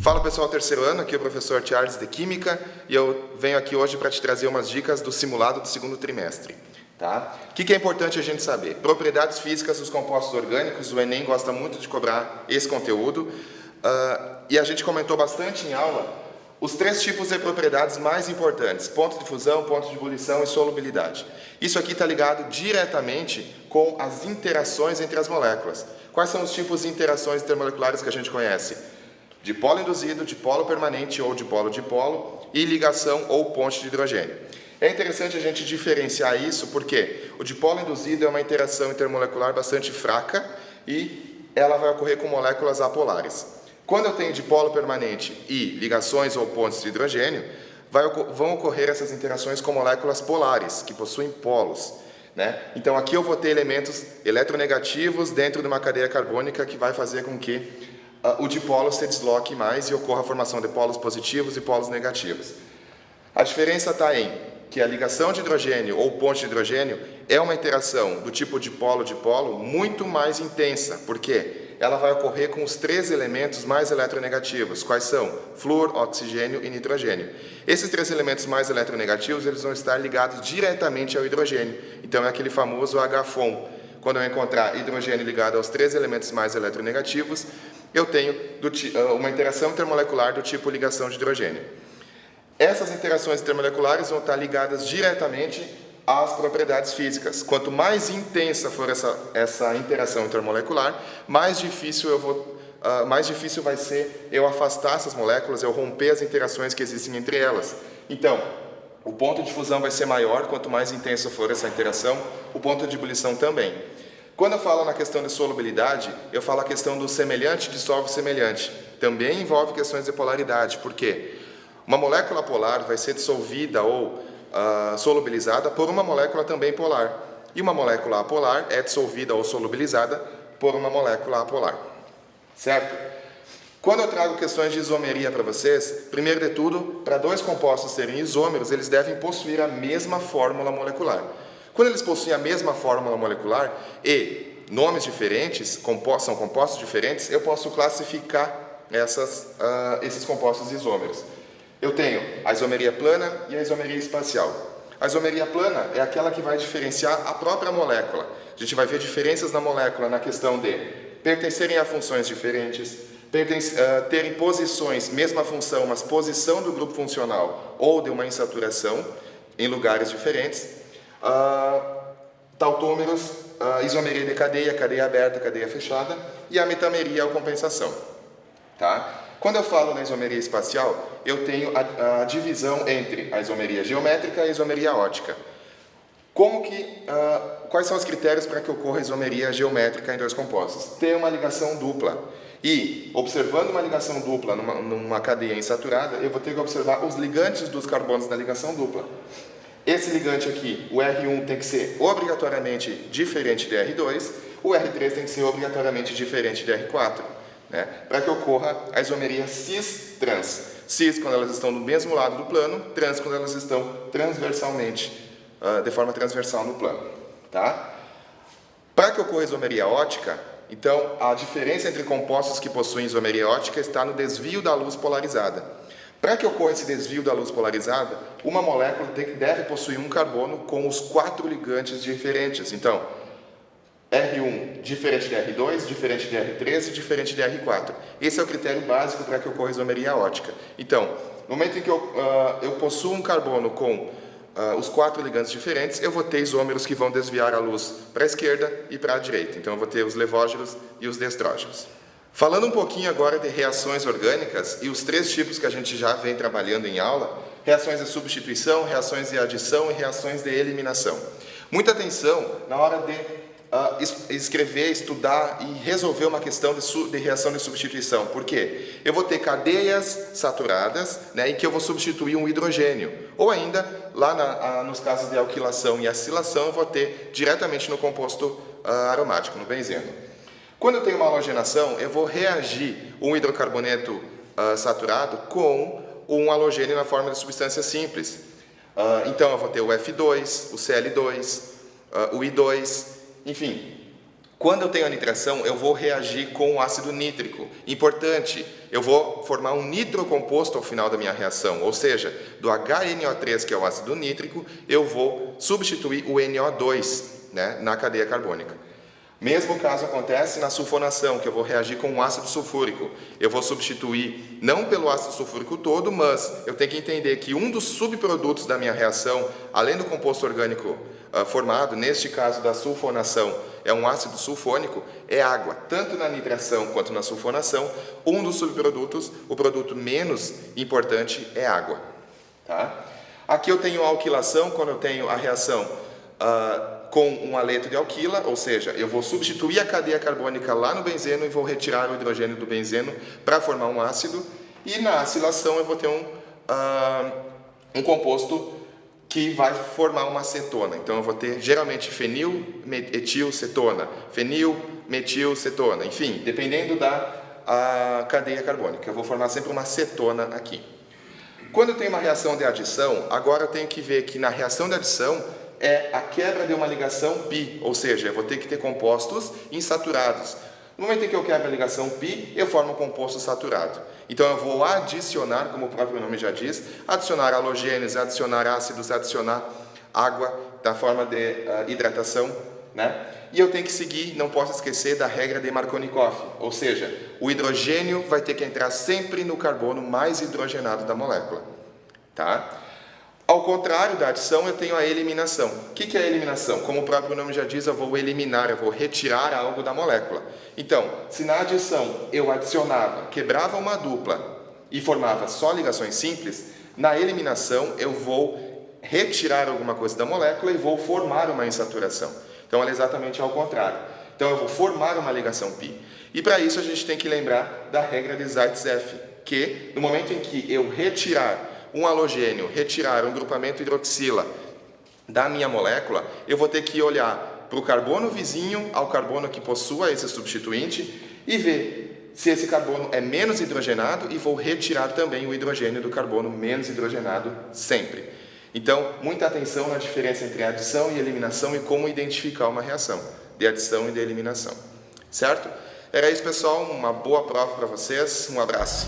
Fala pessoal, terceiro ano, aqui é o professor Charles de Química e eu venho aqui hoje para te trazer umas dicas do simulado do segundo trimestre. Tá? O que é importante a gente saber? Propriedades físicas dos compostos orgânicos, o Enem gosta muito de cobrar esse conteúdo e a gente comentou bastante em aula os três tipos de propriedades mais importantes: ponto de fusão, ponto de ebulição e solubilidade. Isso aqui está ligado diretamente com as interações entre as moléculas. Quais são os tipos de interações intermoleculares que a gente conhece? Dipolo induzido, dipolo permanente ou dipolo-dipolo e ligação ou ponte de hidrogênio. É interessante a gente diferenciar isso porque o dipolo induzido é uma interação intermolecular bastante fraca e ela vai ocorrer com moléculas apolares. Quando eu tenho dipolo permanente e ligações ou pontes de hidrogênio, vão ocorrer essas interações com moléculas polares, que possuem polos. Né? Então aqui eu vou ter elementos eletronegativos dentro de uma cadeia carbônica que vai fazer com que o dipolo se desloque mais e ocorra a formação de polos positivos e polos negativos. A diferença está em que a ligação de hidrogênio ou ponte de hidrogênio é uma interação do tipo dipolo-dipolo muito mais intensa, porque ela vai ocorrer com os três elementos mais eletronegativos, quais são? Flúor, oxigênio e nitrogênio. Esses três elementos mais eletronegativos eles vão estar ligados diretamente ao hidrogênio, então é aquele famoso HFON. Quando eu encontrar hidrogênio ligado aos três elementos mais eletronegativos, eu tenho uma interação intermolecular do tipo ligação de hidrogênio. Essas interações intermoleculares vão estar ligadas diretamente às propriedades físicas. Quanto mais intensa for essa interação intermolecular, mais difícil vai ser eu afastar essas moléculas, eu romper as interações que existem entre elas. Então, o ponto de fusão vai ser maior, quanto mais intensa for essa interação, o ponto de ebulição também. Quando eu falo na questão de solubilidade, eu falo a questão do semelhante dissolve semelhante. Também envolve questões de polaridade, porque uma molécula polar vai ser dissolvida ou solubilizada por uma molécula também polar. E uma molécula apolar é dissolvida ou solubilizada por uma molécula apolar. Certo? Quando eu trago questões de isomeria para vocês, primeiro de tudo, para dois compostos serem isômeros, eles devem possuir a mesma fórmula molecular. Quando eles possuem a mesma fórmula molecular e nomes diferentes, são compostos diferentes, eu posso classificar esses compostos isômeros. Eu tenho a isomeria plana e a isomeria espacial. A isomeria plana é aquela que vai diferenciar a própria molécula. A gente vai ver diferenças na molécula na questão de pertencerem a funções diferentes, terem posições, mesma função, mas posição do grupo funcional ou de uma insaturação em lugares diferentes. Tautômeros, isomeria de cadeia aberta, cadeia fechada, e a metameria ou compensação. Tá? Quando eu falo na isomeria espacial, eu tenho a divisão entre a isomeria geométrica e a isomeria ótica. Quais são os critérios para que ocorra isomeria geométrica em dois compostos? Ter uma ligação dupla. E, observando uma ligação dupla numa cadeia insaturada, eu vou ter que observar os ligantes dos carbonos da ligação dupla. Esse ligante aqui, o R1, tem que ser obrigatoriamente diferente de R2, o R3 tem que ser obrigatoriamente diferente de R4, né? Para que ocorra a isomeria cis-trans. Cis quando elas estão no mesmo lado do plano, trans quando elas estão transversalmente, de forma transversal no plano. Tá? Para que ocorra a isomeria ótica, então a diferença entre compostos que possuem isomeria ótica está no desvio da luz polarizada. Para que ocorra esse desvio da luz polarizada, uma molécula deve possuir um carbono com os 4 ligantes diferentes. Então, R1 diferente de R2, diferente de R3 e diferente de R4. Esse é o critério básico para que ocorra a isomeria ótica. Então, no momento em que eu possuo um carbono com os 4 ligantes diferentes, eu vou ter isômeros que vão desviar a luz para a esquerda e para a direita. Então, eu vou ter os levógenos e os destrógenos. Falando um pouquinho agora de reações orgânicas e os três tipos que a gente já vem trabalhando em aula: reações de substituição, reações de adição e reações de eliminação. Muita atenção na hora de escrever, estudar e resolver uma questão de reação de substituição. Por quê? Eu vou ter cadeias saturadas, né, em que eu vou substituir um hidrogênio. Ou ainda, lá nos casos de alquilação e acilação, eu vou ter diretamente no composto aromático, no benzeno. Quando eu tenho uma halogenação, eu vou reagir um hidrocarboneto saturado com um halogênio na forma de substância simples. Então, eu vou ter o F2, o Cl2, o I2, enfim. Quando eu tenho a nitração, eu vou reagir com o ácido nítrico. Importante, eu vou formar um nitrocomposto ao final da minha reação, ou seja, do HNO3, que é o ácido nítrico, eu vou substituir o NO2, né, na cadeia carbônica. Mesmo caso acontece na sulfonação, que eu vou reagir com o ácido sulfúrico. Eu vou substituir não pelo ácido sulfúrico todo, mas eu tenho que entender que um dos subprodutos da minha reação, além do composto orgânico formado, neste caso da sulfonação, é um ácido sulfônico, é água. Tanto na nitração quanto na sulfonação, um dos subprodutos, o produto menos importante, é água. Tá? Aqui eu tenho a alquilação, quando eu tenho a reação com um haleto de alquila, ou seja, eu vou substituir a cadeia carbônica lá no benzeno e vou retirar o hidrogênio do benzeno para formar um ácido. E na acilação eu vou ter um composto que vai formar uma acetona. Então eu vou ter geralmente fenil-metilcetona, fenil-metilcetona, enfim, dependendo da cadeia carbônica. Eu vou formar sempre uma cetona aqui. Quando eu tenho uma reação de adição, agora eu tenho que ver que na reação de adição é a quebra de uma ligação pi, ou seja, eu vou ter que ter compostos insaturados. No momento em que eu quebro a ligação pi, eu formo um composto saturado. Então eu vou adicionar, como o próprio nome já diz, adicionar halogênios, adicionar ácidos, adicionar água da forma de hidratação, né? E eu tenho que seguir, não posso esquecer da regra de Markovnikov, ou seja, o hidrogênio vai ter que entrar sempre no carbono mais hidrogenado da molécula, tá? Ao contrário da adição, eu tenho a eliminação. O que é a eliminação? Como o próprio nome já diz, eu vou eliminar, eu vou retirar algo da molécula. Então, se na adição eu adicionava, quebrava uma dupla e formava só ligações simples, na eliminação eu vou retirar alguma coisa da molécula e vou formar uma insaturação. Então, ela é exatamente ao contrário. Então, eu vou formar uma ligação pi. E para isso a gente tem que lembrar da regra de Zaitsev, que no momento em que eu retirar um halogênio, retirar um grupamento hidroxila da minha molécula, eu vou ter que olhar para o carbono vizinho ao carbono que possua esse substituinte e ver se esse carbono é menos hidrogenado e vou retirar também o hidrogênio do carbono menos hidrogenado sempre. Então, muita atenção na diferença entre adição e eliminação e como identificar uma reação de adição e de eliminação. Certo? Era isso, pessoal. Uma boa prova para vocês. Um abraço.